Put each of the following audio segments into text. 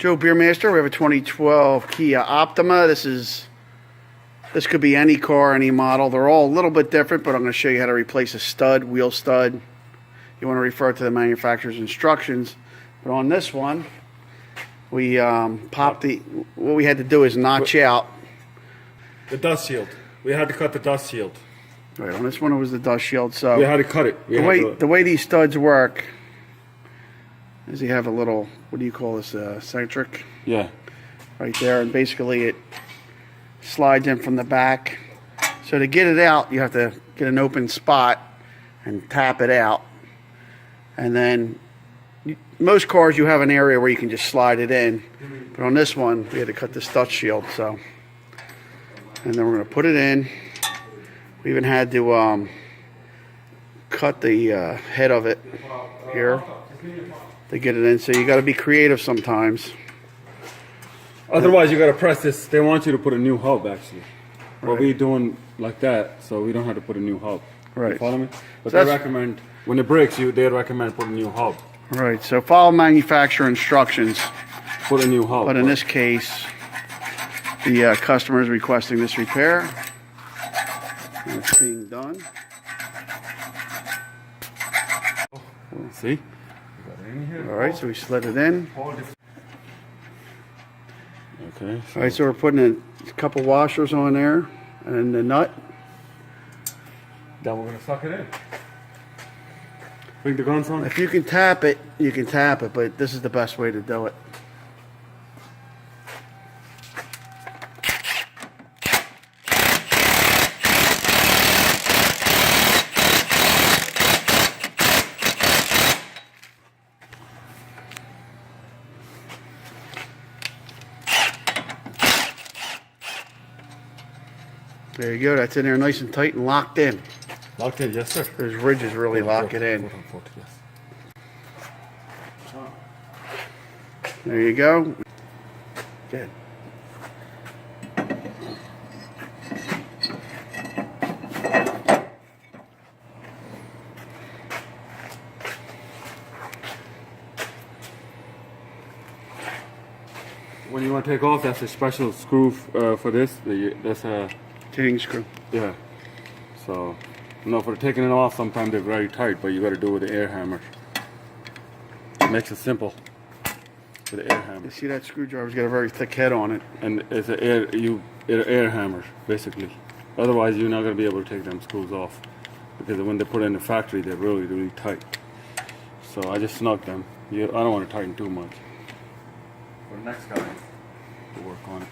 Joe Beermaster. We have a 2012 Kia Optima. This could be any car, any model. They're all a little bit different, but I'm going to show you how to replace a stud, wheel stud. You want to refer to the manufacturer's instructions. But on this one, we what we had to do is notch out the dust shield. We had to cut the dust shield. Right, on this one it was the dust shield. So we had to cut it. The way these studs work is you have a little, what do you call this, eccentric? Yeah. Right there, and basically it slides in from the back. So to get it out, you have to get an open spot and tap it out. And then most cars you have an area where you can just slide it in. But on this one, we had to cut this dust shield. So, and then we're going to put it in. We even had to cut the head of it here to get it in. So you got to be creative sometimes. Otherwise, you got to press this. They want you to put a new hub, actually. Right. But we're doing like that, so we don't have to put a new hub. Right. You follow me? But so they recommend, when it breaks, they recommend put a new hub. Right, so follow manufacturer instructions. Put a new hub. But in this case, the customer is requesting this repair. And it's being done. See? All right, so we slid it in. Okay. All right, so we're putting a couple washers on there and the nut. Then we're going to suck it in. Bring the guns on. If you can tap it, you can tap it, but this is the best way to do it. There you go, that's in there nice and tight and locked in. Locked in, yes sir. Those ridges really lock it in. There you go. Good. When you want to take off, that's a special screw for this. That's a tuning screw. Yeah. So, for taking it off, sometimes they're very tight, but you got to do it with the air hammer. It makes it simple with the air hammer. You see that screwdriver's got a very thick head on it. And it's an air hammer, basically. Otherwise, you're not going to be able to take them screws off, because when they put it in the factory, they're really, really tight. So I just snug them. I don't want to tighten too much. For the next guy to work on it.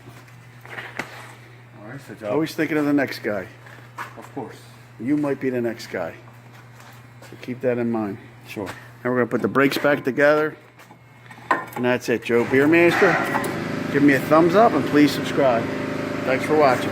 All right, so job. Always thinking of the next guy. Of course. You might be the next guy. So keep that in mind. Sure. Now we're going to put the brakes back together. And that's it. Joe Beermaster. Give me a thumbs up and please subscribe. Thanks for watching.